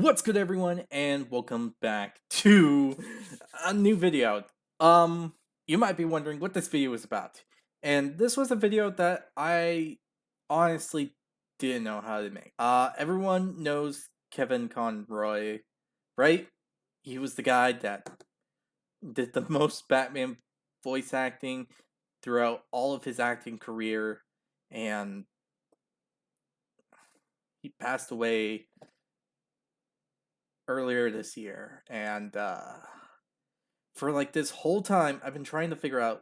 What's good, everyone, and welcome back to a new video. You might be wondering what this video is about, and this was a video that I honestly didn't know how to make. Everyone knows Kevin Conroy, right? He was the guy that did the most Batman voice acting throughout all of his acting career, and he passed away earlier this year. And for like this whole time, I've been trying to figure out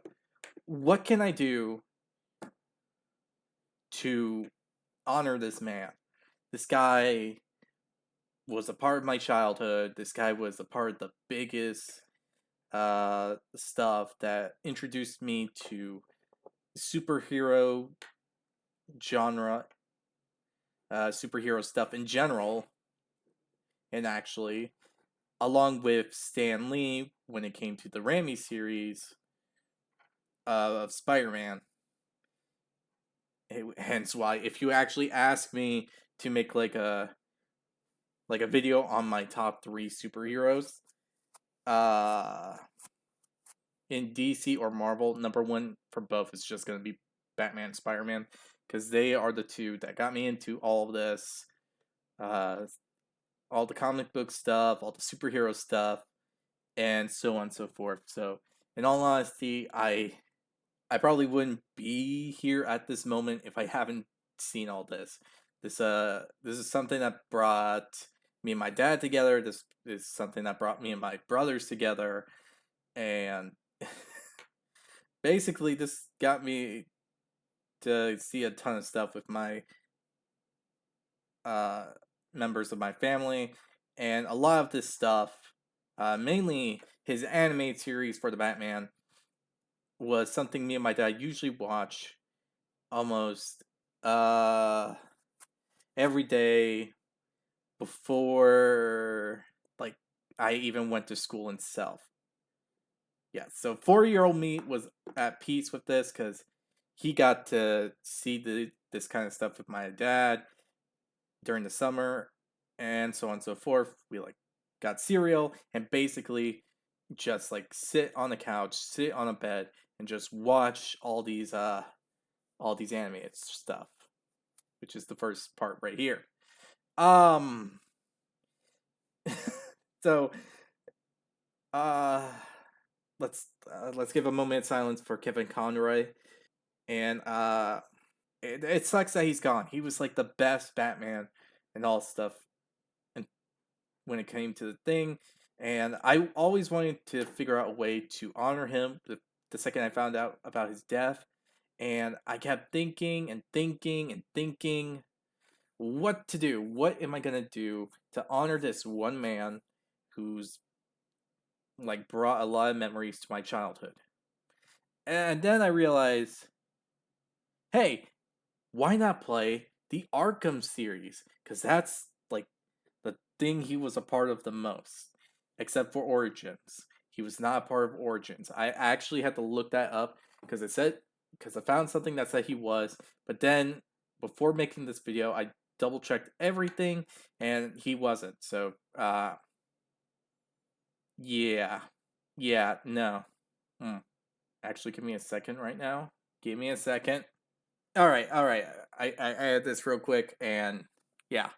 what can I do to honor this man. This guy was a part of my childhood. This guy was a part of the biggest stuff that introduced me to superhero genre, superhero stuff in general, and actually, along with Stan Lee when it came to the Raimi series of Spider-Man. Hence why, if you actually ask me to make like a video on my top 3 superheroes, uh, in DC or Marvel, number 1 for both is just gonna be Batman and Spider-Man, because they are the two that got me into all of this, uh, all the comic book stuff, all the superhero stuff, and so on and so forth. So, in all honesty, I probably wouldn't be here at this moment if I haven't seen all this. This is something that brought me and my dad together. This is something that brought me and my brothers together, and basically this got me to see a ton of stuff with my uh members of my family, and a lot of this stuff, mainly his animated series for the Batman, was something me and my dad usually watch almost uh every day before like I even went to school itself. Yeah, so 4-year-old me was at peace with this because he got to see this kind of stuff with my dad during the summer and so on and so forth. We like got cereal and basically just like sit on the couch, sit on a bed, and just watch all these animated stuff, which is the first part right here. Um, so uh, let's give a moment of silence for Kevin Conroy, and it sucks that he's gone. He was like the best Batman and all stuff, and when it came to the thing, and I always wanted to figure out a way to honor him. The second I found out about his death, and I kept thinking and thinking and thinking what to do. What am I gonna do to honor this one man who's like brought a lot of memories to my childhood? And then I realized, hey, why not play the Arkham series? Because that's like the thing he was a part of the most, except for Origins. He was not a part of Origins. I actually had to look that up because it said because I found something that said he was, but then before making this video, I double checked everything and he wasn't. So, yeah, yeah, no. Hmm. Actually, give me a second right now. Give me a second. All right, all right. I added this real quick, and yeah,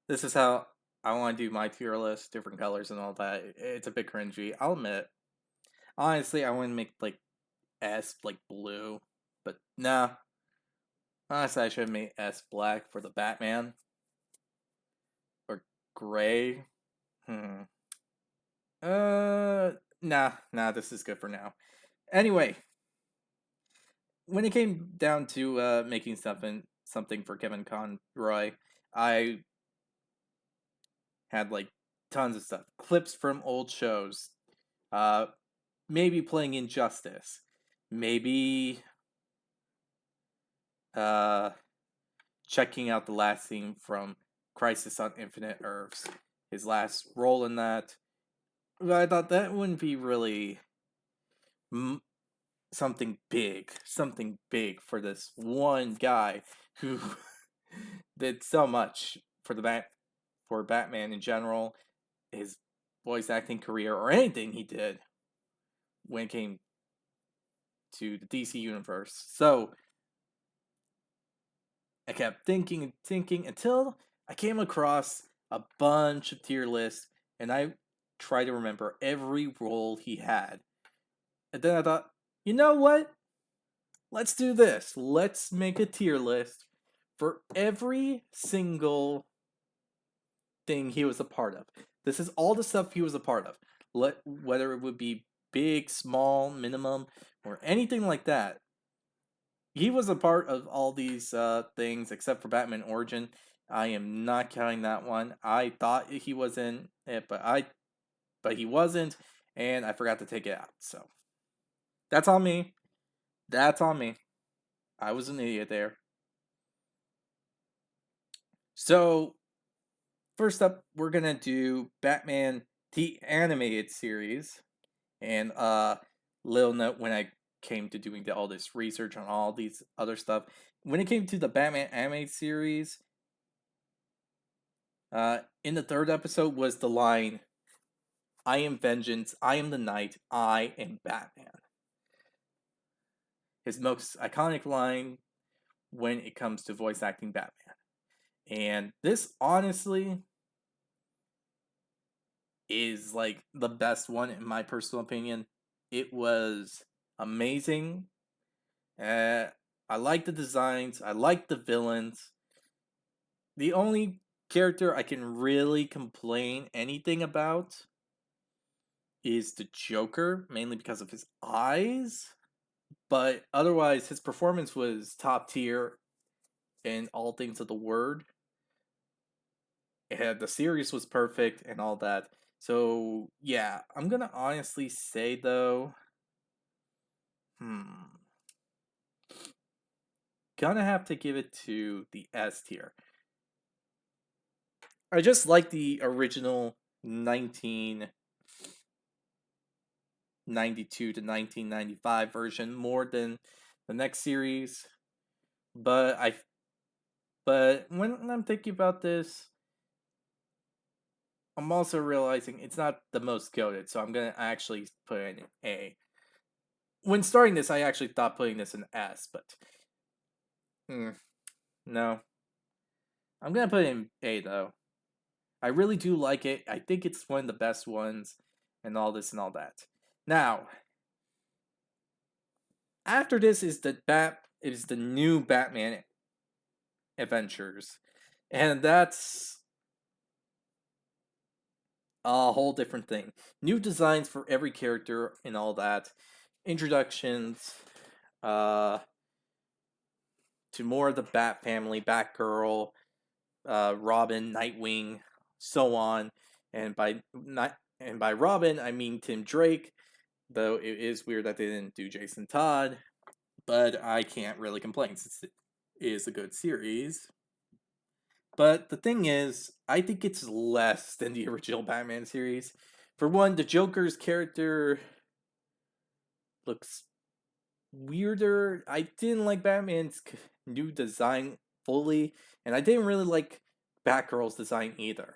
this is how I want to do my tier list, different colors and all that. It's a bit cringy, I'll admit. Honestly, I want to make like S like blue, but nah. Honestly, I should have made S black for the Batman or gray. Hmm. Nah. This is good for now. Anyway, when it came down to making something for Kevin Conroy, I had like tons of stuff, clips from old shows, uh, maybe playing Injustice, maybe uh, checking out the last scene from Crisis on Infinite Earths, his last role in that. But I thought that wouldn't be really m- something big for this one guy who did so much for the for Batman in general, his voice acting career, or anything he did when it came to the DC universe. So I kept thinking and thinking until I came across a bunch of tier lists, and I tried to remember every role he had. And then I thought, you know what? Let's do this. Let's make a tier list for every single thing he was a part of. This is all the stuff he was a part of. Whether it would be big, small, minimum, or anything like that. He was a part of all these things except for Batman Origin. I am not counting that one. I thought he was in it, but he wasn't, and I forgot to take it out. So that's on me. That's on me. I was an idiot there. So first up, we're gonna do Batman the animated series, and little note when I came to doing all this research on all these other stuff, when it came to the Batman animated series, in the third episode was the line, "I am vengeance, I am the night, I am Batman." His most iconic line when it comes to voice acting Batman. And this honestly is like the best one in my personal opinion. It was amazing. Uh, I like the designs. I like the villains. The only character I can really complain anything about is the Joker, mainly because of his eyes. But otherwise, his performance was top tier in all things of the word. The series was perfect and all that. So yeah, I'm gonna honestly say though, hmm, gonna have to give it to the S tier. I just like the original 1992 to 1995 version more than the next series. But but when I'm thinking about this, I'm also realizing it's not the most goated, so I'm gonna actually put it in A. When starting this, I actually thought putting this in S, but no, I'm gonna put it in A though. I really do like it. I think it's one of the best ones, and all this and all that. Now, after this is the new Batman adventures, and that's a whole different thing. New designs for every character and all that. Introductions, uh, to more of the Bat family, Batgirl, Robin, Nightwing, so on. And by Robin, I mean Tim Drake. Though it is weird that they didn't do Jason Todd, but I can't really complain since it is a good series. But the thing is, I think it's less than the original Batman series. For one, the Joker's character looks weirder. I didn't like Batman's new design fully, and I didn't really like Batgirl's design either.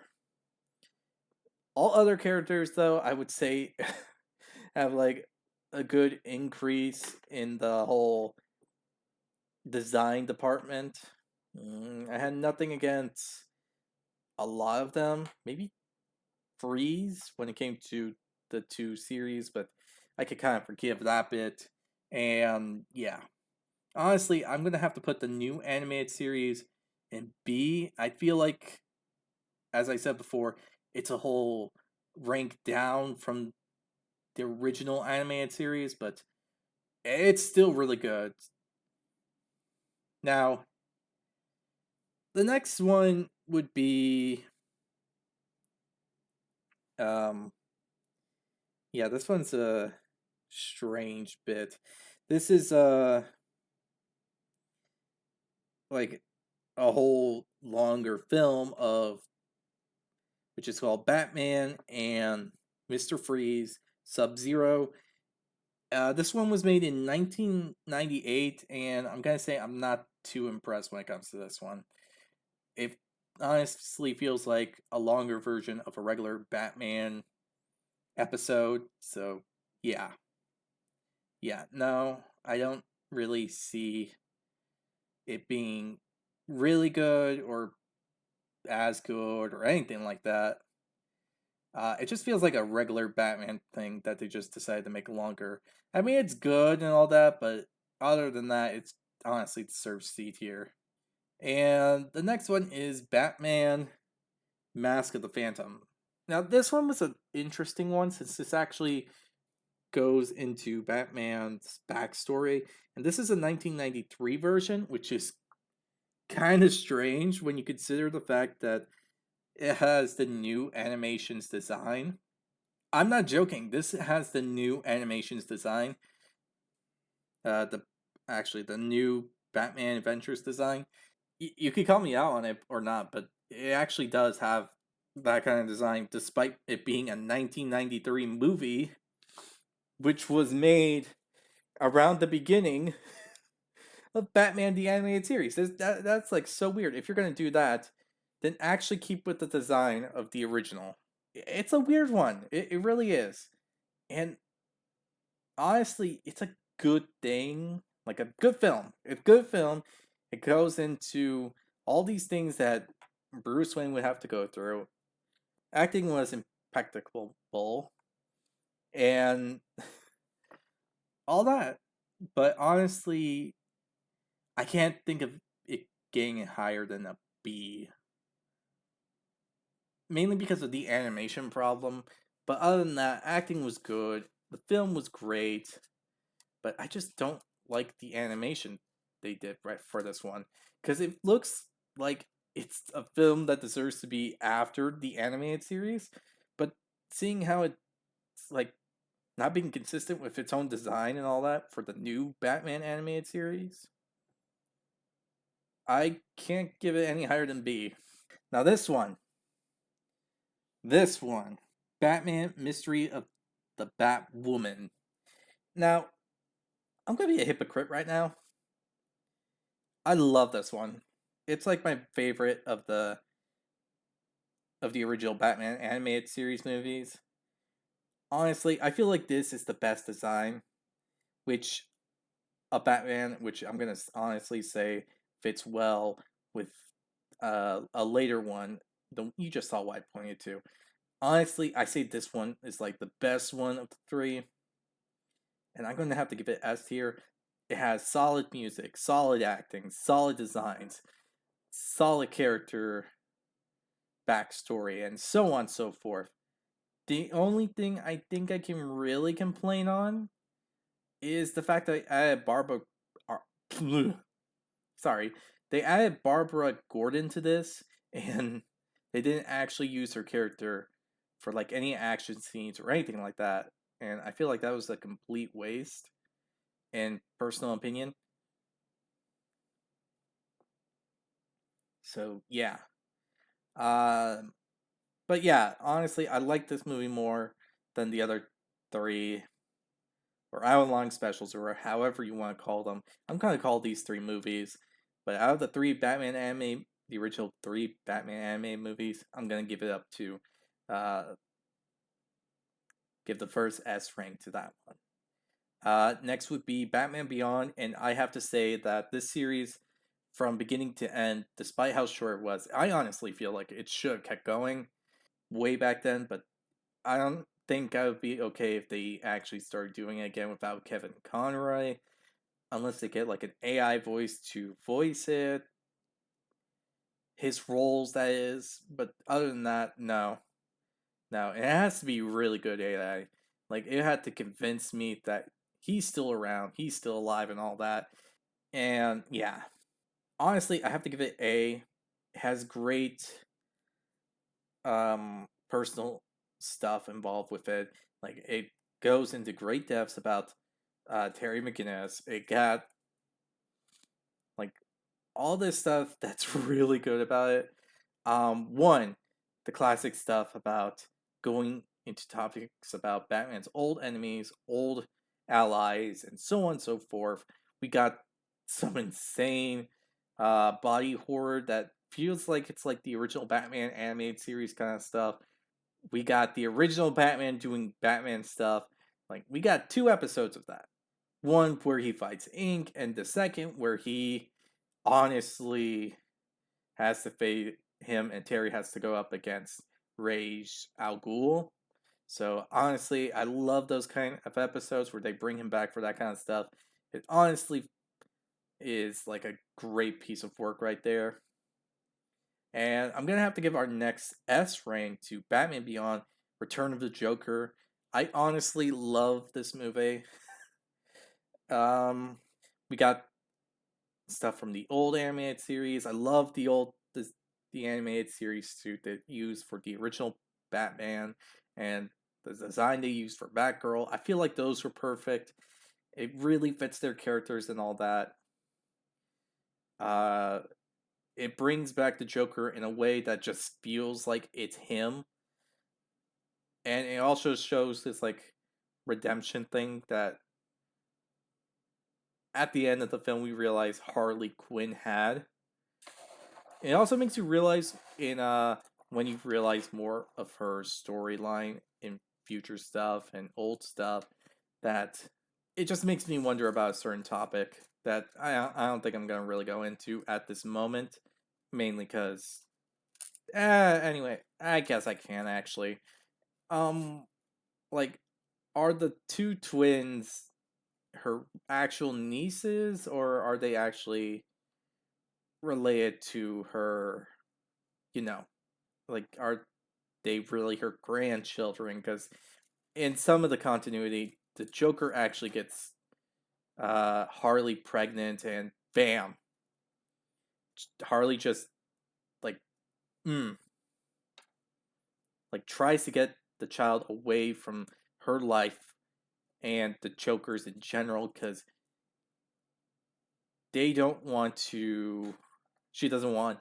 All other characters, though, I would say have like a good increase in the whole design department. I had nothing against a lot of them. Maybe Freeze when it came to the two series, but I could kind of forgive that bit. And yeah, honestly, I'm gonna have to put the new animated series in B. I feel like, as I said before, it's a whole rank down from the original animated series, but it's still really good. Now, the next one would be um yeah, this one's a strange bit. This is like a whole longer film of which is called Batman and Mr. Freeze Sub-Zero. This one was made in 1998, and I'm gonna say I'm not too impressed when it comes to this one. If honestly feels like a longer version of a regular Batman episode. So, yeah. Yeah, no, I don't really see it being really good or as good or anything like that. It just feels like a regular Batman thing that they just decided to make longer. I mean, it's good and all that, but other than that, it's honestly deserves C tier. And the next one is Batman Mask of the Phantom. Now, this one was an interesting one since this actually goes into Batman's backstory. And this is a 1993 version, which is kind of strange when you consider the fact that it has the new animations design. I'm not joking. This has the new animations design. The actually the new Batman Adventures design. You could call me out on it or not, but it actually does have that kind of design, despite it being a 1993 movie, which was made around the beginning of Batman the Animated Series. That's like so weird. If you're gonna do that, then actually keep with the design of the original. It's a weird one. It really is. And honestly, it's a good thing. Like a good film. A good film. It goes into all these things that Bruce Wayne would have to go through. Acting was impeccable, and all that. But honestly, I can't think of it getting higher than a B. Mainly because of the animation problem. But other than that, acting was good. The film was great. But I just don't like the animation they did right for this one. Because it looks like it's a film that deserves to be after the animated series. But seeing how it's like not being consistent with its own design and all that for the new Batman animated series, I can't give it any higher than B. Now this one, Batman Mystery of the Batwoman. Now, I'm gonna be a hypocrite right now. I love this one. It's like my favorite of the original Batman animated series movies. Honestly, I feel like this is the best design, which a Batman, which I'm gonna honestly say fits well with a later one. The you just saw what I pointed to. Honestly, I say this one is like the best one of the three, and I'm going to have to give it S tier. It has solid music, solid acting, solid designs, solid character backstory, and so on and so forth. The only thing I think I can really complain on is the fact that I added Barbara. Sorry, they added Barbara Gordon to this, and they didn't actually use her character for like any action scenes or anything like that. And I feel like that was a complete waste, in personal opinion. So yeah, uh, but yeah, honestly, I like this movie more than the other three or hour long specials or however you want to call them. I'm gonna call these three movies, but out of the three Batman anime, the original three Batman anime movies, I'm gonna give it up to, uh, give the first S rank to that one. Next would be Batman Beyond, and I have to say that this series, from beginning to end, despite how short it was, I honestly feel like it should have kept going way back then, but I don't think I would be okay if they actually started doing it again without Kevin Conroy, unless they get like an AI voice to voice it, his roles that is. But other than that, no, no, it has to be really good AI. Like it had to convince me that he's still around, he's still alive, and all that. And yeah, honestly, I have to give it A. It has great personal stuff involved with it. Like it goes into great depths about Terry McGinnis. It got like all this stuff that's really good about it. One, the classic stuff about going into topics about Batman's old enemies, old allies, and so on and so forth. We got some insane body horror that feels like it's like the original Batman animated series kind of stuff. We got the original Batman doing Batman stuff. Like we got 2 episodes of that. One where he fights Ink, and the second where he honestly has to face him and Terry has to go up against Rage Al Ghul. So honestly, I love those kind of episodes where they bring him back for that kind of stuff. It honestly is like a great piece of work right there. And I'm gonna have to give our next S rank to Batman Beyond: Return of the Joker. I honestly love this movie. Um, we got stuff from the old animated series. I love the animated series suit that used for the original Batman and the design they used for Batgirl. I feel like those were perfect. It really fits their characters and all that. Uh, it brings back the Joker in a way that just feels like it's him, and it also shows this like redemption thing that at the end of the film we realize Harley Quinn had. It also makes you realize in when you realize more of her storyline in future stuff and old stuff that it just makes me wonder about a certain topic that I don't think I'm gonna really go into at this moment, mainly because anyway, I guess I can actually. Um, like, are the two twins her actual nieces, or are they actually related to her? You know, like, are they really her grandchildren? Because in some of the continuity, the Joker actually gets Harley pregnant, and bam, Harley just like mm, like tries to get the child away from her life and the Jokers in general because they don't want to. She doesn't want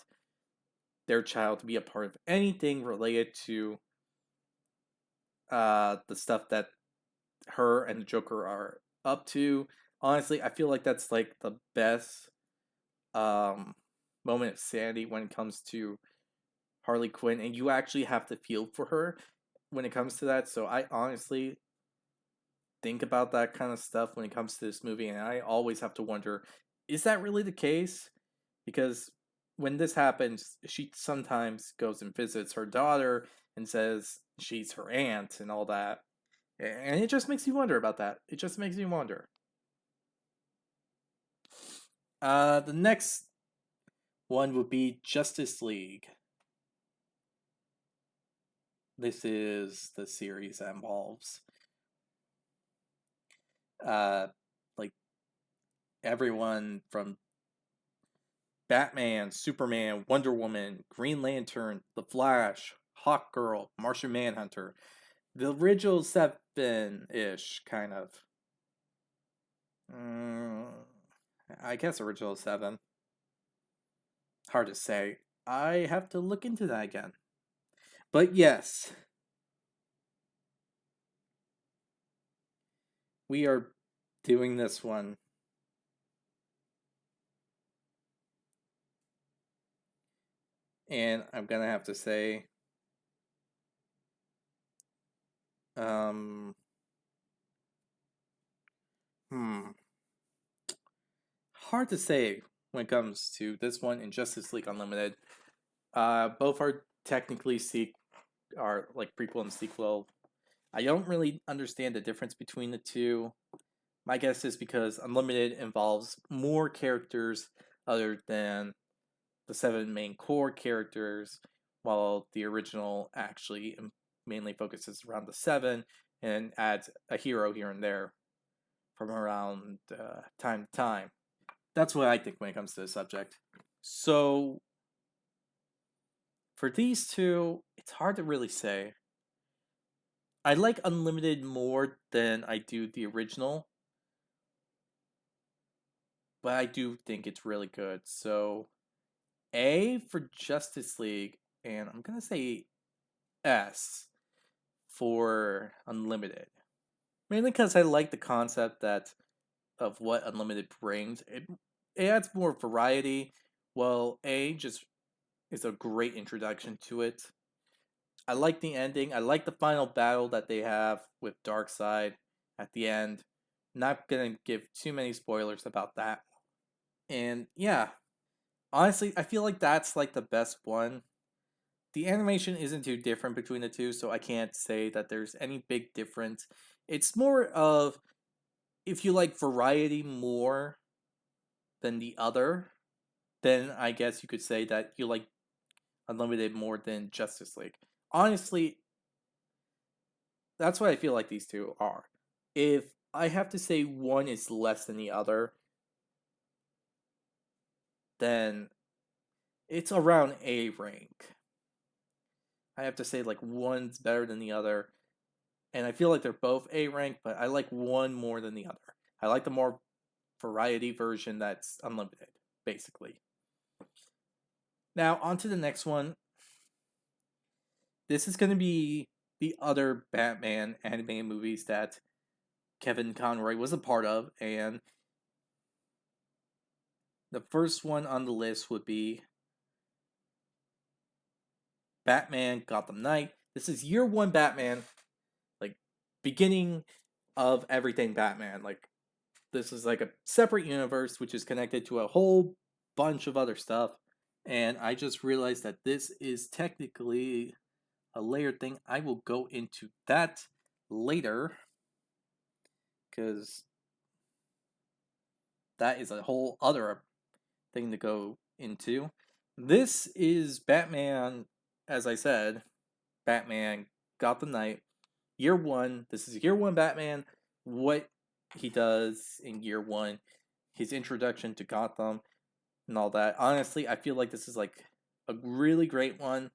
their child to be a part of anything related to the stuff that her and the Joker are up to. Honestly, I feel like that's like the best um moment of sanity when it comes to Harley Quinn, and you actually have to feel for her when it comes to that. So I honestly think about that kind of stuff when it comes to this movie, and I always have to wonder, is that really the case? Because when this happens, she sometimes goes and visits her daughter and says she's her aunt and all that. And it just makes you wonder about that. It just makes you wonder. The next one would be Justice League. This is the series that involves uh like everyone from Batman, Superman, Wonder Woman, Green Lantern, The Flash, Hawkgirl, Martian Manhunter. The original 7-ish kind of. Mm, I guess original 7. Hard to say. I have to look into that again. But yes, we are doing this one. And I'm gonna have to say, um, hmm, hard to say when it comes to this one and Justice League Unlimited. Both are technically are like prequel and sequel. I don't really understand the difference between the two. My guess is because Unlimited involves more characters other than the 7 main core characters, while the original actually mainly focuses around the 7 and adds a hero here and there from around time to time. That's what I think when it comes to the subject. So, for these two, it's hard to really say. I like Unlimited more than I do the original, but I do think it's really good. So, A for Justice League, and I'm gonna say S for Unlimited. Mainly because I like the concept that of what Unlimited brings. It adds more variety. Well, A just is a great introduction to it. I like the ending. I like the final battle that they have with Darkseid at the end. Not gonna give too many spoilers about that. And yeah, honestly, I feel like that's like the best one. The animation isn't too different between the two, so I can't say that there's any big difference. It's more of if you like variety more than the other, then I guess you could say that you like Unlimited more than Justice League. Honestly, that's what I feel like these two are. If I have to say one is less than the other, then it's around A rank. I have to say like one's better than the other, and I feel like they're both A rank, but I like one more than the other. I like the more variety version that's unlimited, basically. Now, on to the next one. This is going to be the other Batman animated movies that Kevin Conroy was a part of, and the first one on the list would be Batman Gotham Knight. This is year one Batman, like beginning of everything Batman. Like this is like a separate universe which is connected to a whole bunch of other stuff. And I just realized that this is technically a layered thing. I will go into that later because that is a whole other thing to go into. This is Batman, as I said, Batman Gotham Knight, year one. This is year one Batman. What he does in year one, his introduction to Gotham, and all that. Honestly, I feel like this is like a really great one.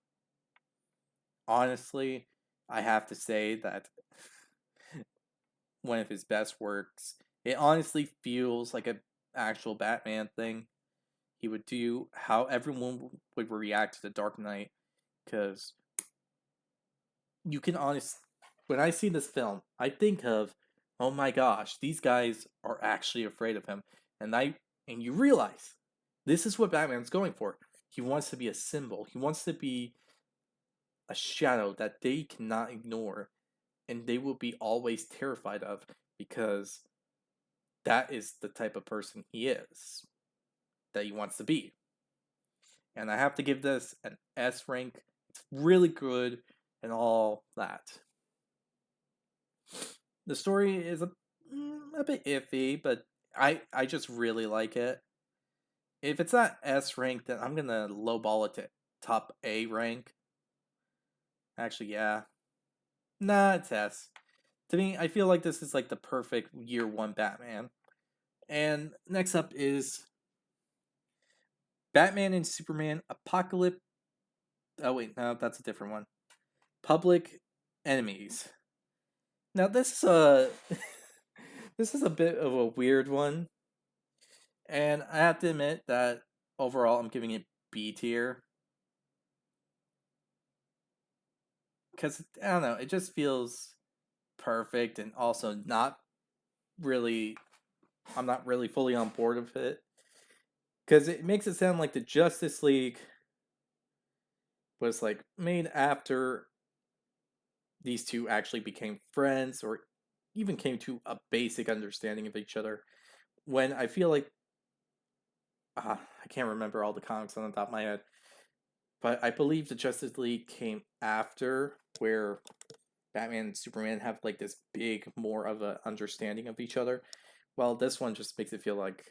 Honestly, I have to say that one of his best works. It honestly feels like an actual Batman thing. He would do how everyone would react to the Dark Knight, because you can honestly, when I see this film, I think of, oh my gosh, these guys are actually afraid of him, and you realize this is what Batman's going for. He wants to be a symbol. He wants to be a shadow that they cannot ignore, and they will be always terrified of because that is the type of person he is, that he wants to be. And I have to give this an S rank. It's really good and all that. The story is a bit iffy, but I just really like it. If it's not S rank, then I'm gonna lowball it to top A rank. Actually, yeah. Nah, it's S. To me, I feel like this is like the perfect year one Batman. And next up is Batman and Superman Apocalypse. Oh, wait, no, that's a different one. Public Enemies. Now, this is a. this is a bit of a weird one. And I have to admit that overall, I'm giving it B tier. Because, I don't know, it just feels perfect and also not really. I'm not really fully on board with it. Because it makes it sound like the Justice League was like made after these two actually became friends or even came to a basic understanding of each other. When I feel like I can't remember all the comics on the top of my head, but I believe the Justice League came after, where Batman and Superman have like this big, more of a understanding of each other. Well, this one just makes it feel like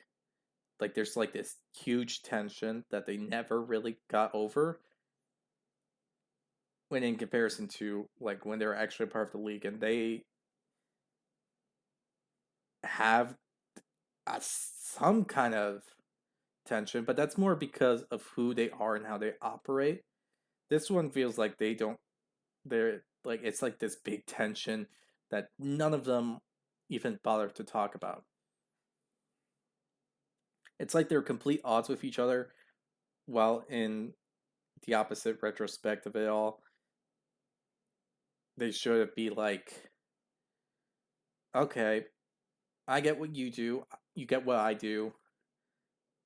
there's like this huge tension that they never really got over, when in comparison to like when they're actually part of the league, and they have some kind of tension, but that's more because of who they are and how they operate. This one feels like they don't. They're like it's like this big tension that none of them even bother to talk about. It's like they're complete odds with each other, while in the opposite retrospect of it all, they should be like, okay, I get what you do, you get what I do.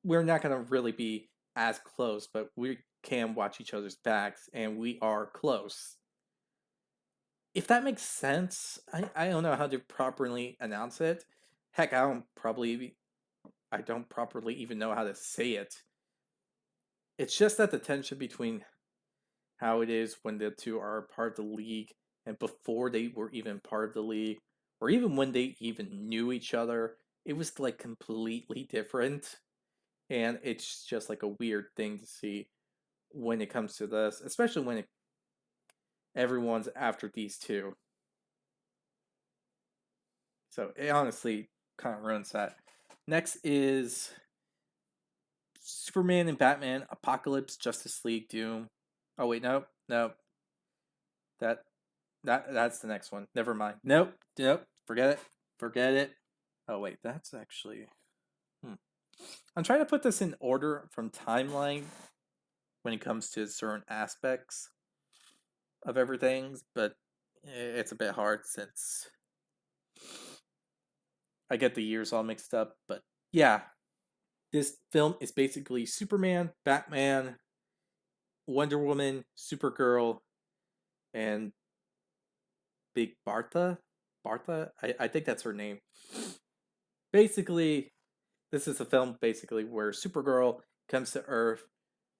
We're not gonna really be as close, but we can watch each other's backs and we are close. If that makes sense, I don't know how to properly announce it. Heck, I don't properly even know how to say it. It's just that the tension between how it is when the two are part of the league and before they were even part of the league, or even when they even knew each other, it was like completely different. And it's just like a weird thing to see when it comes to this, especially when everyone's after these two. So it honestly kind of ruins that. Next is Superman and Batman, Apocalypse, Justice League, Doom. Oh wait, no, that that's the next one. Never mind. Nope. Forget it. Oh wait, that's actually. Hmm. I'm trying to put this in order from timeline when it comes to certain aspects of everything, but it's a bit hard since I get the years all mixed up. But yeah, this film is basically Superman, Batman, Wonder Woman, Supergirl, and Big Bartha. Bartha, I think that's her name. Basically, this is a film basically where Supergirl comes to Earth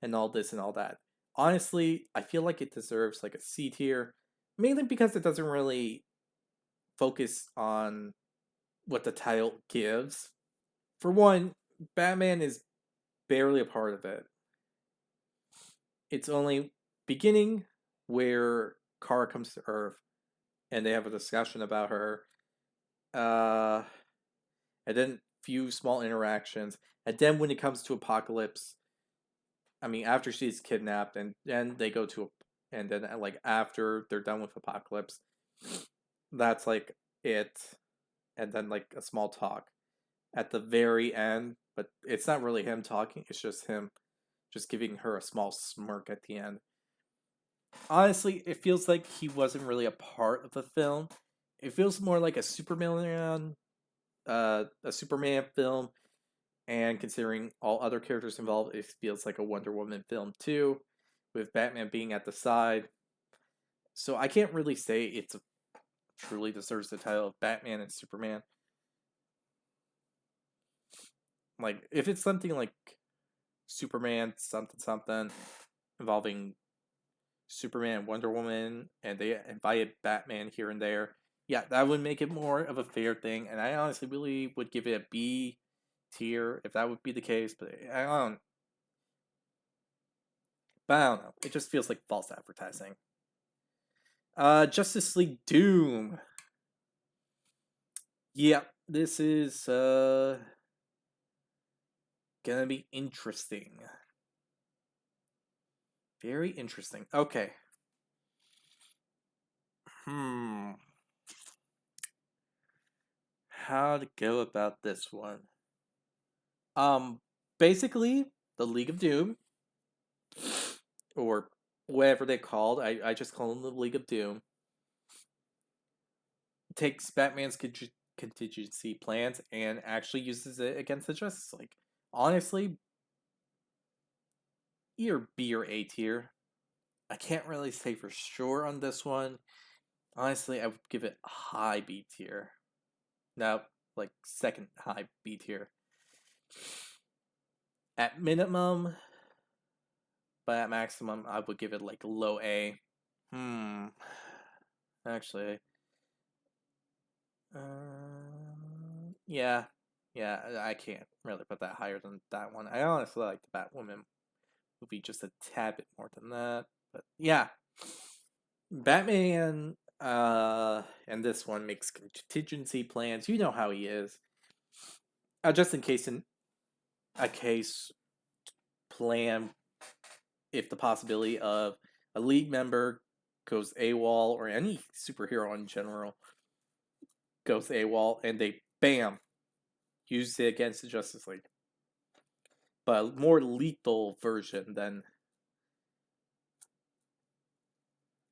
and all this and all that. Honestly, I feel like it deserves like a C tier, mainly because it doesn't really focus on what the title gives. For one, Batman is barely a part of it. It's only beginning where Kara comes to Earth and they have a discussion about her. Uh, and then few small interactions. And then when it comes to Apocalypse, I mean, after she's kidnapped, and then they go to, and then like after they're done with Apocalypse, that's like it, and then like a small talk at the very end. But it's not really him talking; it's just him, just giving her a small smirk at the end. Honestly, it feels like he wasn't really a part of the film. It feels more like a Superman film, and considering all other characters involved, it feels like a Wonder Woman film too, with Batman being at the side. So I can't really say it's a, truly deserves the title of Batman and Superman. Like if it's something like Superman something something involving Superman and Wonder Woman, and they invited Batman here and there, yeah, that would make it more of a fair thing. And I honestly really would give it a B tier if that would be the case. But I don't know. It just feels like false advertising. Justice League Doom. Yeah, this is gonna be interesting. Very interesting. Okay. Hmm. How to go about this one? Um, basically, the League of Doom, or whatever they called. I just call them the League of Doom. Takes Batman's contingency plans and actually uses it against the Justice League. Honestly, either B or A tier. I can't really say for sure on this one. Honestly, I would give it a high B tier. Now, like second high B tier. At minimum, but at maximum, I would give it like low A. Hmm. Actually, yeah, yeah. I can't really put that higher than that one. I honestly like the Batwoman movie just a tad bit more than that, but yeah, Batman. And this one makes contingency plans. You know how he is. Just in case in a case plan, if the possibility of a league member goes AWOL or any superhero in general goes AWOL and they bam use it against the Justice League, but a more lethal version than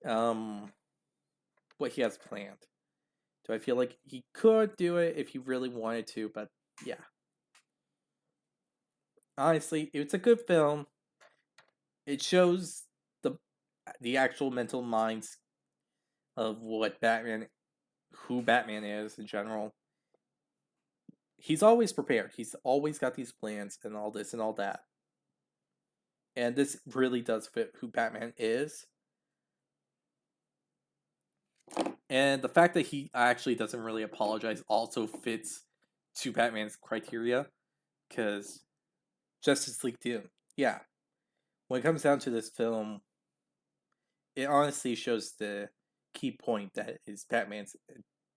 um what he has planned. Do I feel like he could do it if he really wanted to? But yeah, honestly, it's a good film. it shows the the actual mental minds of what Batman, who Batman is in general. He's always prepared. He's always got these plans and all this and all that. And this really does fit who Batman is. And the fact that he actually doesn't really apologize also fits to Batman's criteria because Justice League do. Yeah. When it comes down to this film, it honestly shows the key point that is Batman's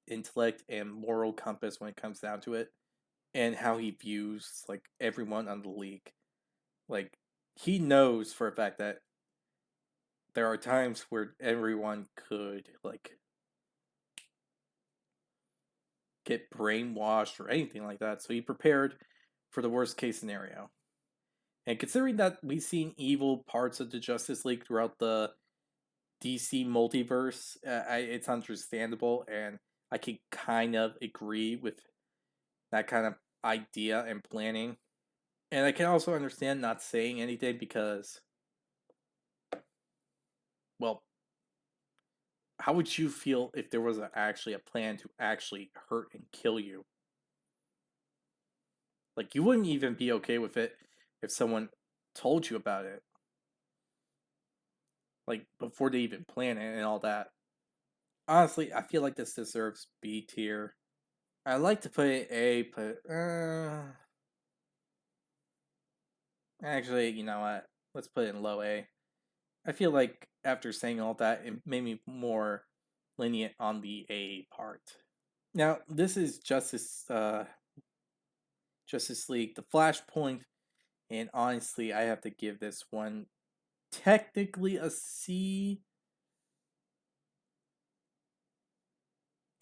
intellect and moral compass when it comes down to it, and how he views like everyone on the league. Like he knows for a fact that there are times where everyone could like get brainwashed or anything like that. So he prepared for the worst case scenario. And considering that we've seen evil parts of the Justice League throughout the DC multiverse, it's understandable, and I can kind of agree with that kind of idea and planning. And I can also understand not saying anything because, well, how would you feel if there was actually a plan to actually hurt and kill you? Like, you wouldn't even be okay with it if someone told you about it, like, before they even plan it and all that. Honestly, I feel like this deserves B tier. I like to put it A, but actually, you know what? Let's put it in low A. I feel like after saying all that, it made me more lenient on the A part. Now, this is Justice League, the Flashpoint, and honestly, I have to give this one technically a C.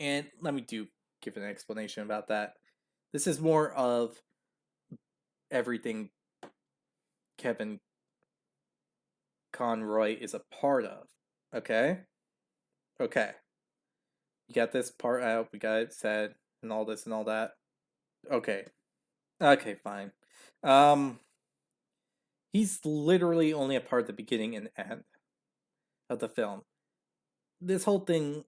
And let me give an explanation about that. This is more of everything Kevin Conroy is a part of. Okay? Okay. You got this part out, we got it said, and all this and all that. Okay. Okay, fine. Um he's literally only a part of the beginning and end of the film. This whole thing,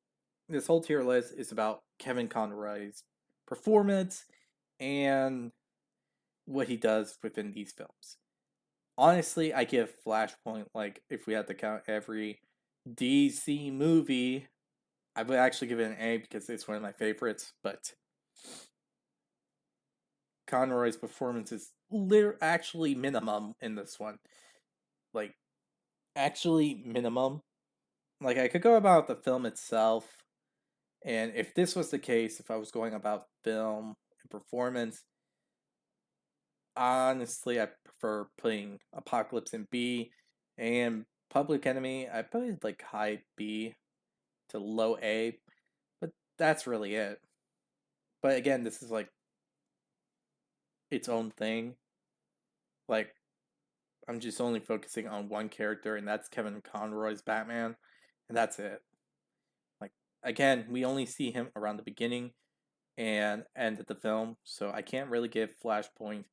this whole tier list is about Kevin Conroy's performance and what he does within these films. Honestly, I give Flashpoint, like, if we had to count every DC movie, I would actually give it an A because it's one of my favorites, but Conroy's performance is actually minimum in this one. Like, actually minimum. Like, I could go about the film itself, and if this was the case, if I was going about film and performance, honestly, I prefer putting Apocalypse in B, and Public Enemy, I put it like high B to low A, but that's really it. But again, this is like its own thing. Like, I'm just only focusing on one character, and that's Kevin Conroy's Batman, and that's it. Like, again, we only see him around the beginning and end of the film, so I can't really give Flashpoint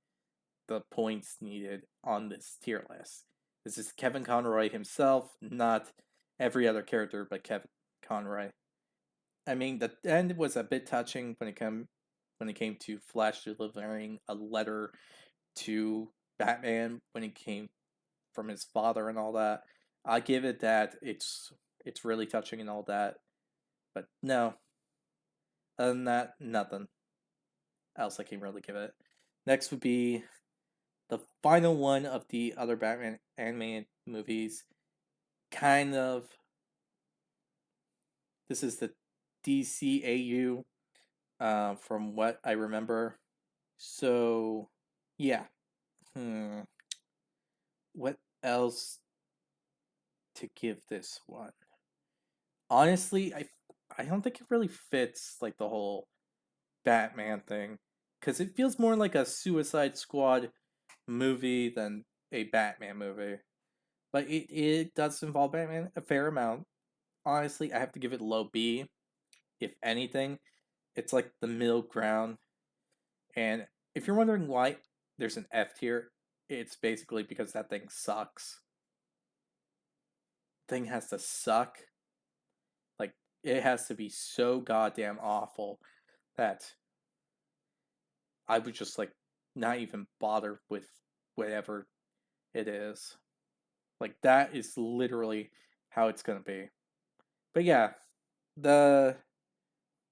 the points needed on this tier list. This is Kevin Conroy himself, not every other character but Kevin Conroy. I mean, the end was a bit touching when it came to Flash delivering a letter to Batman when it came from his father and all that. I give it that it's really touching and all that, but no, other than that, nothing else I can really give it. Next would be the final one of the other Batman animated movies. Kind of. This is the DCAU, from what I remember. So, yeah. What else to give this one? Honestly, I don't think it really fits like the whole Batman thing, because it feels more like a Suicide Squad movie than a Batman movie. But it does involve Batman a fair amount. Honestly, I have to give it low B. If anything, it's like the middle ground. And if you're wondering why there's an F tier, it's basically because that thing sucks. thing has to suck. Like, it has to be so goddamn awful that I would just like not even bother with whatever it is. Like, that is literally how it's gonna be. But yeah, the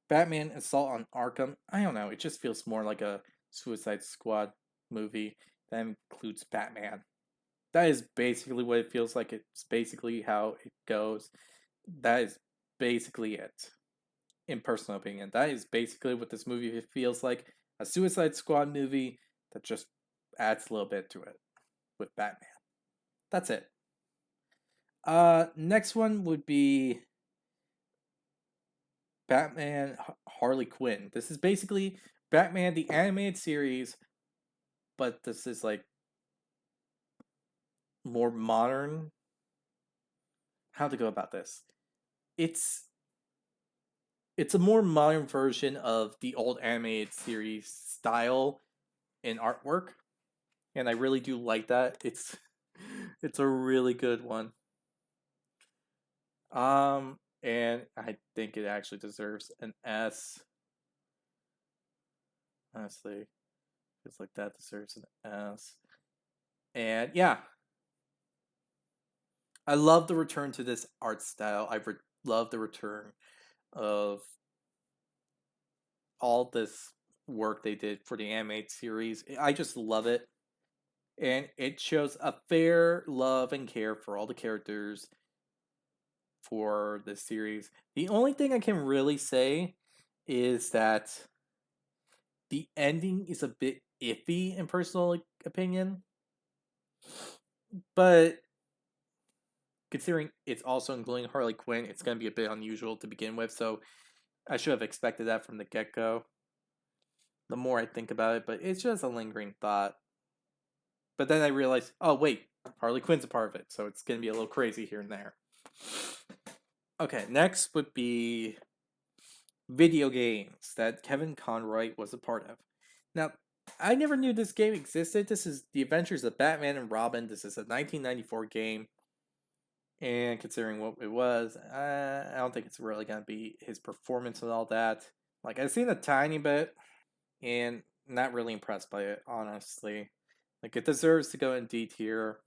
Batman Assault on Arkham, I don't know, it just feels more like a Suicide Squad movie that includes Batman. That is basically what it feels like. It's basically how it goes. That is basically it, in personal opinion. That is basically what this movie feels like. A Suicide Squad movie that just adds a little bit to it with Batman. That's it. Next one would be Batman Harley Quinn. This is basically Batman the animated series, but this is like more modern. How to go about this? It's it's a more modern version of the old animated series style and artwork, and I really do like that. It's a really good one. And I think it actually deserves an S. Honestly, it's like that deserves an S. And yeah, I love the return to this art style. Love the return of all this work they did for the animated series. I just love it. And it shows a fair love and care for all the characters for this series. The only thing I can really say is that the ending is a bit iffy in personal opinion, but considering it's also including Harley Quinn, it's going to be a bit unusual to begin with, so I should have expected that from the get go. The more I think about it, but it's just a lingering thought. But then I realized, oh wait, Harley Quinn's a part of it, so it's going to be a little crazy here and there. Okay, next would be video games that Kevin Conroy was a part of. Now, I never knew this game existed. This is The Adventures of Batman and Robin. This is a 1994 game. And considering what it was, I don't think it's really going to be his performance and all that. Like, I've seen a tiny bit and not really impressed by it, honestly. Like, it deserves to go in D tier,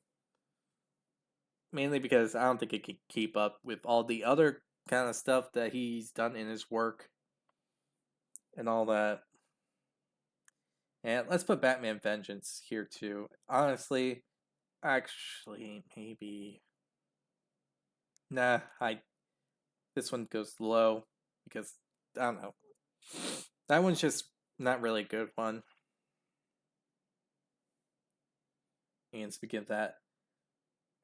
mainly because I don't think it can keep up with all the other kind of stuff that he's done in his work and all that. And let's put Batman Vengeance here too. Honestly, actually, maybe. Nah, I. This one goes low because I don't know. That one's just not really a good one. And speaking of that,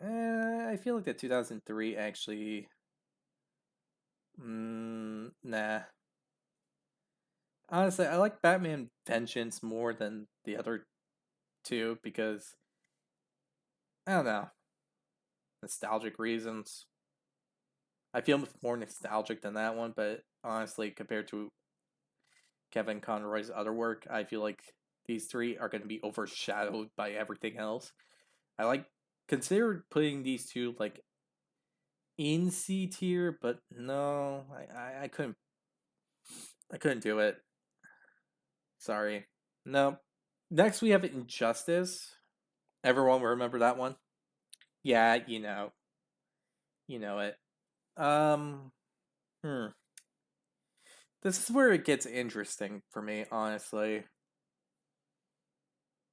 I feel like the 2003 actually. Nah. Honestly, I like Batman Vengeance more than the other two because I don't know, nostalgic reasons. I feel more nostalgic than that one, but honestly, compared to Kevin Conroy's other work, I feel like these three are going to be overshadowed by everything else. I like considered putting these two like in C tier, but no, I couldn't do it. Sorry. No. Next we have Injustice. Everyone remember that one? Yeah, you know it. Um, hmm. This is where it gets interesting for me, honestly,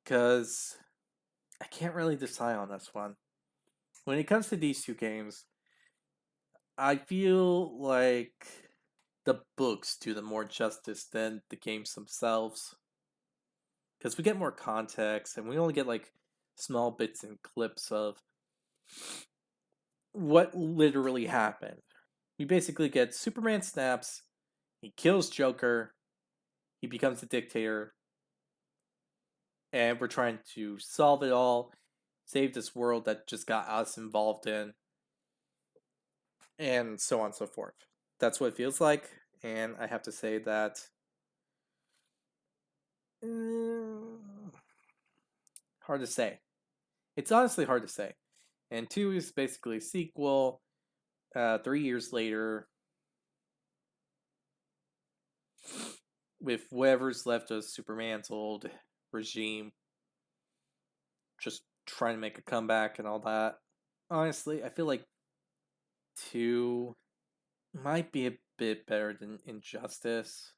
because I can't really decide on this one. When it comes to these two games, I feel like the books do the more justice than the games themselves. Because we get more context and we only get like small bits and clips of what literally happened. We basically get Superman snaps, he kills Joker, he becomes a dictator, and we're trying to solve it all, save this world that just got us involved in, and so on and so forth. That's what it feels like, and I have to say that mm, hard to say. It's honestly hard to say. And two is basically a sequel. 3 years later, with whatever's left of Superman's old regime, just trying to make a comeback and all that. Honestly, I feel like 2 might be a bit better than Injustice.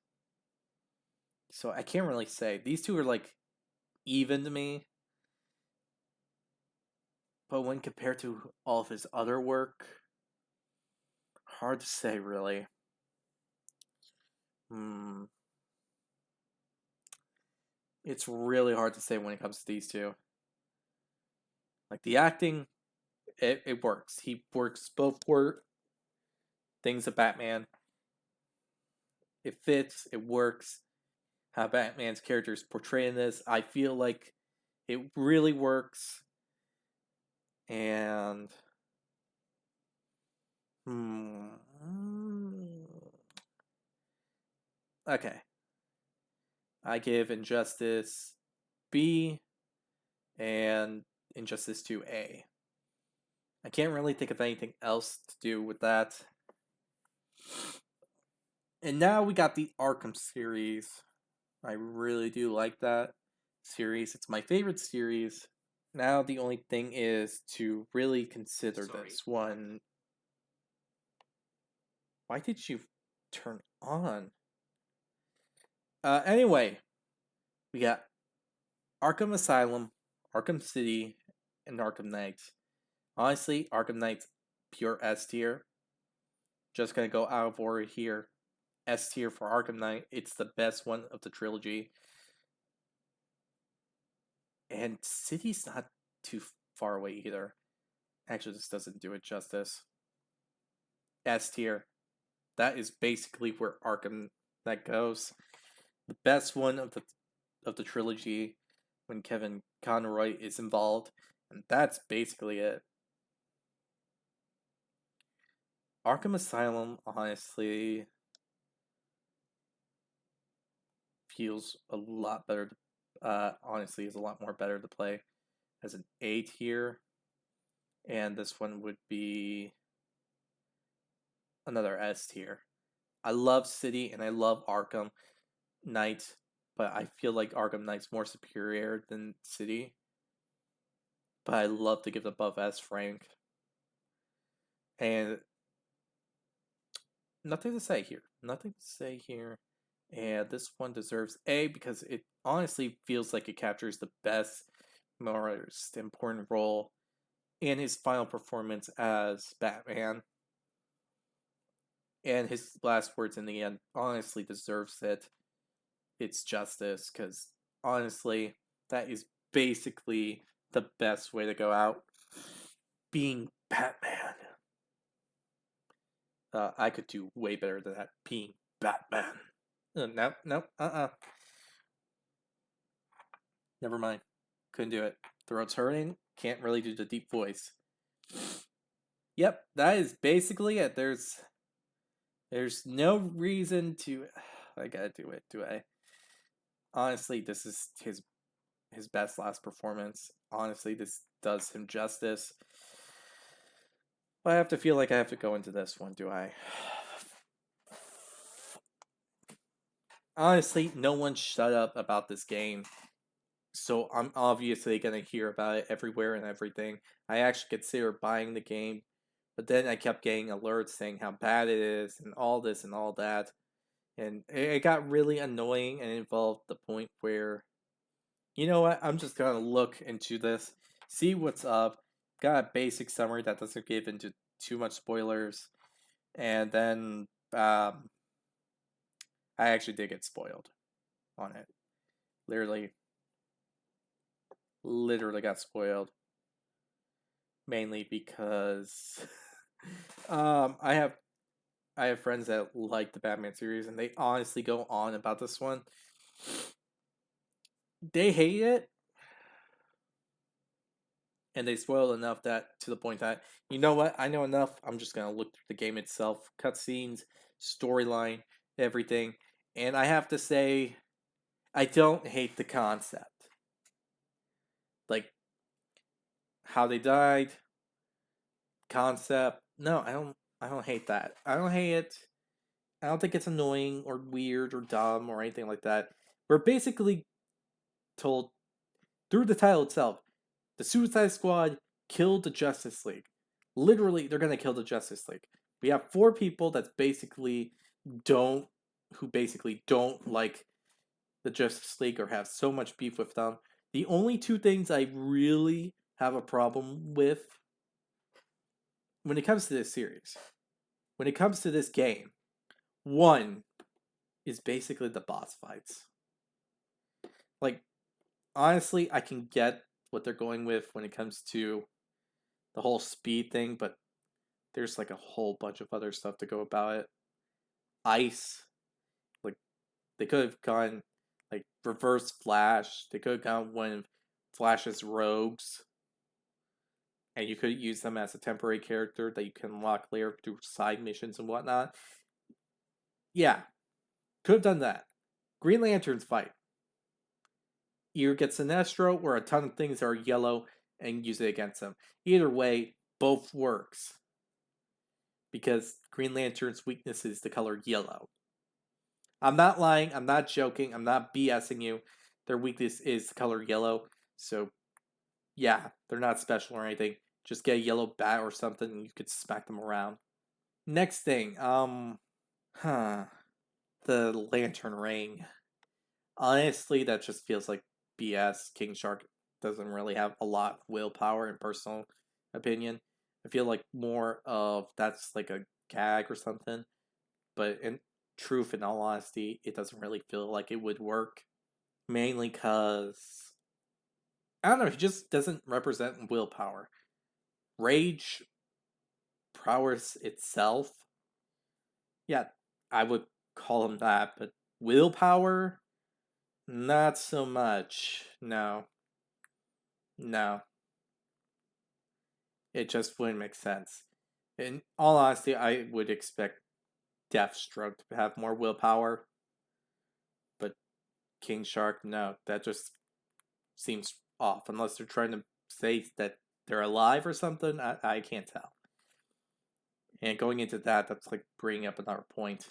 So I can't really say. These two are like even to me. But when compared to all of his other work, hard to say really. Hmm. It's really hard to say when it comes to these two. Like the acting, it works. He works both things of Batman. It fits, it works. How Batman's character is portraying this, I feel like it really works. And okay. I give Injustice B and Injustice 2 A. I can't really think of anything else to do with that. And now we got the Arkham series. I really do like that series. It's my favorite series. Now the only thing is to really consider this one. Why did you turn on? Anyway, we got Arkham Asylum, Arkham City, and Arkham Knight. Honestly, Arkham Knight's pure S tier. Just gonna go out of order here. S tier for Arkham Knight. It's the best one of the trilogy. And City's not too far away either. Actually, this doesn't do it justice. S tier. That is basically where Arkham Knight goes. The best one of the trilogy when Kevin Conroy is involved, and that's basically it. Arkham Asylum, honestly, feels a lot better. Honestly, is a lot more better to play as an A tier, and this one would be another S tier. I love City and I love Arkham Knight, but I feel like Arkham Knight's more superior than City. But I love to give it above S rank. And nothing to say here. Nothing to say here. And this one deserves A because it honestly feels like it captures the best, most important role in his final performance as Batman. And his last words in the end honestly deserves it. It's justice because honestly, that is basically the best way to go out. Being Batman. I could do way better than that. Being Batman. No. Never mind. Couldn't do it. Throat's hurting. Can't really do the deep voice. Yep, that is basically it. There's no reason to. I gotta do it. Do I? Honestly, this is his best last performance. Honestly, this does him justice. But I have to feel like I have to go into this one, do I? Honestly, no one shut up about this game. So I'm obviously gonna hear about it everywhere and everything. I actually considered buying the game, but then I kept getting alerts saying how bad it is and all this and all that. And it got really annoying and involved the point where, you know what, I'm just gonna look into this, see what's up, got a basic summary that doesn't give into too much spoilers, and then I actually did get spoiled on it. Literally got spoiled. Mainly because I have friends that like the Batman series and they honestly go on about this one. They hate it and they spoil enough that to the point that, you know what, I know enough, I'm just gonna look through the game itself, cutscenes, storyline, everything. And I have to say, I don't hate the concept. Like how they died, concept. No, I don't I don't hate that. I don't hate it. I don't think it's annoying or weird or dumb or anything like that. We're basically told through the title itself, the Suicide Squad killed the Justice League. Literally, they're gonna kill the Justice League. We have four people that don't basically don't like the Justice League or have so much beef with them. The only two things I really have a problem with when it comes to this series, when it comes to this game, one is basically the boss fights. Like, honestly, I can get what they're going with when it comes to the whole speed thing, but there's like a whole bunch of other stuff to go about it. Ice, like they could have gone like reverse Flash. They could have gone one of Flash's rogues, and you could use them as a temporary character that you can unlock later through side missions and whatnot. Yeah, could have done that. Green Lantern's fight. Either get Sinestro or a ton of things that are yellow and use it against them. Either way, both works. Because Green Lantern's weakness is the color yellow. I'm not lying, I'm not joking, I'm not BSing you. Their weakness is the color yellow. So, yeah, they're not special or anything. Just get a yellow bat or something and you could smack them around. Next thing, huh. The Lantern Ring. Honestly, that just feels like BS. King Shark doesn't really have a lot of willpower, in personal opinion. I feel like more of that's like a gag or something. But in truth, in all honesty, it doesn't really feel like it would work. Mainly because I don't know, he just doesn't represent willpower. Rage, prowess itself, yeah, I would call him that, but willpower, not so much. No, no, it just wouldn't make sense. In all honesty, I would expect Deathstroke to have more willpower, but King Shark, no, that just seems off. Unless they're trying to say that they're alive or something, I can't tell. And going into that, that's like bringing up another point.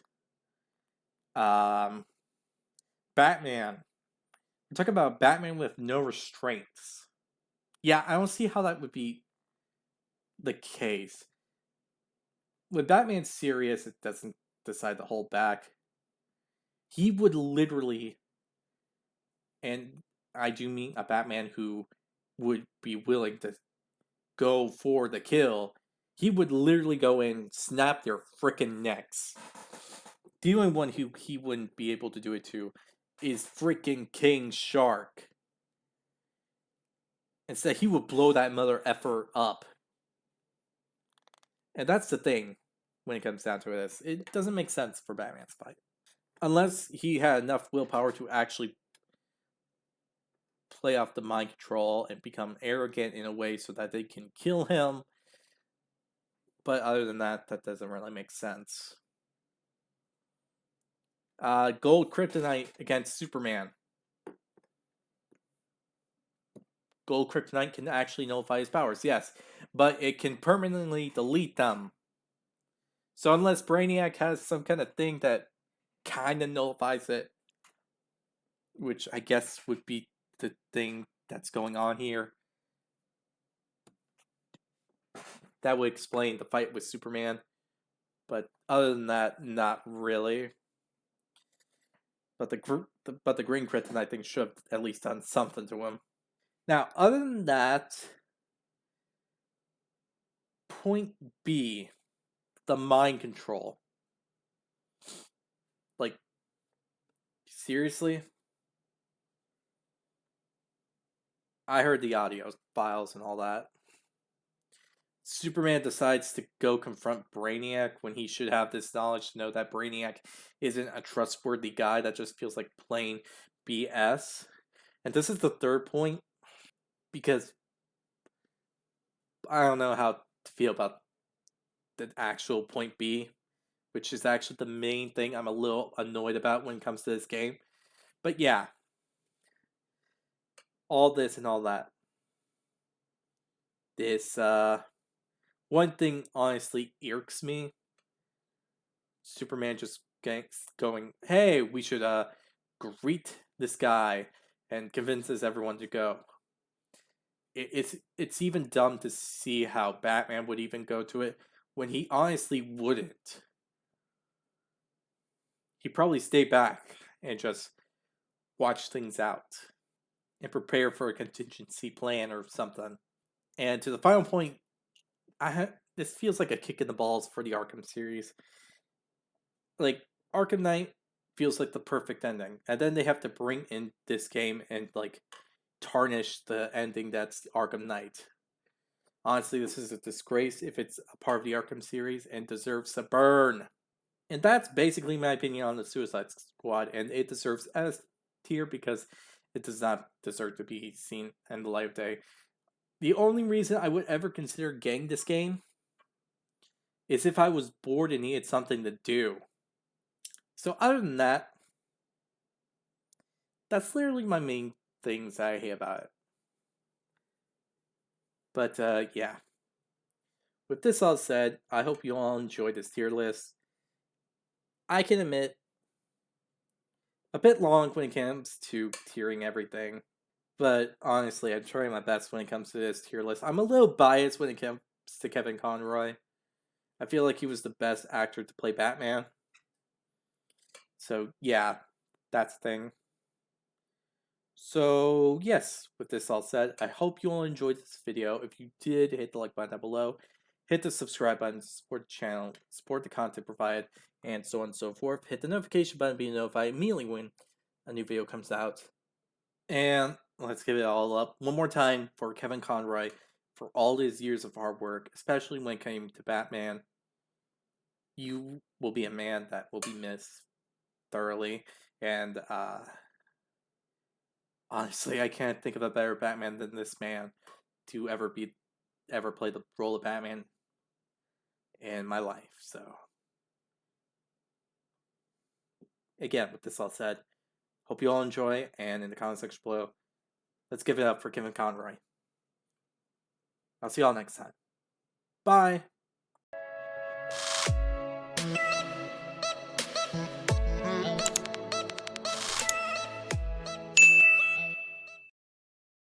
Um, Batman. We're talking about Batman with no restraints. Yeah, I don't see how that would be the case. When Batman's serious, it doesn't decide to hold back. He would literally, and I do mean a Batman who would be willing to go for the kill, he would literally go in, snap their freaking necks. The only one who he wouldn't be able to do it to is freaking King Shark. Instead, he would blow that mother effer up. And that's the thing when it comes down to this. It doesn't make sense for Batman's fight. Unless he had enough willpower to actually play off the mind control and become arrogant in a way so that they can kill him. But other than that, that doesn't really make sense. Gold Kryptonite against Superman. Gold Kryptonite can actually nullify his powers, yes, but it can permanently delete them. So unless Brainiac has some kind of thing that kind of nullifies it, which I guess would be the thing that's going on here, that would explain the fight with Superman. But other than that, not really. But the green kryptonite thing should have at least done something to him. Now, other than that, point B, the mind control. Like, seriously? I heard the audio files and all that. Superman decides to go confront Brainiac when he should have this knowledge to know that Brainiac isn't a trustworthy guy. That just feels like plain BS. And this is the third point because I don't know how to feel about the actual point B, which is actually the main thing I'm a little annoyed about when it comes to this game. But yeah, all this and all that. This one thing honestly irks me Superman just going, hey, we should greet this guy, and convinces everyone to go. It's even dumb to see how Batman would even go to it when he honestly wouldn't. He'd probably stay back and just watch things out and prepare for a contingency plan or something. And to the final point, this feels like a kick in the balls for the Arkham series. Like, Arkham Knight feels like the perfect ending, and then they have to bring in this game and like tarnish the ending that's Arkham Knight. Honestly, this is a disgrace if it's a part of the Arkham series and deserves to burn. And that's basically my opinion on the Suicide Squad, and it deserves S tier because it does not deserve to be seen in the light of day. The only reason I would ever consider getting this game is if I was bored and needed something to do. So other than that, that's literally my main things I hate about it. But yeah. With this all said, I hope you all enjoyed this tier list. I can admit, a bit long when it comes to tiering everything. But honestly, I'm trying my best when it comes to this tier list. I'm a little biased when it comes to Kevin Conroy. I feel like he was the best actor to play Batman. So yeah, that's the thing. So yes, with this all said, I hope you all enjoyed this video. If you did, hit the like button down below. Hit the subscribe button to support the channel, support the content provided, and so on and so forth. Hit the notification button to be notified immediately when a new video comes out. And let's give it all up one more time for Kevin Conroy for all his years of hard work, especially when it came to Batman. You will be a man that will be missed thoroughly. And honestly, I can't think of a better Batman than this man to ever play the role of Batman in my life. So again, with this all said, hope you all enjoy, and in the comment section below, let's give it up for Kevin Conroy. I'll see y'all next time. Bye!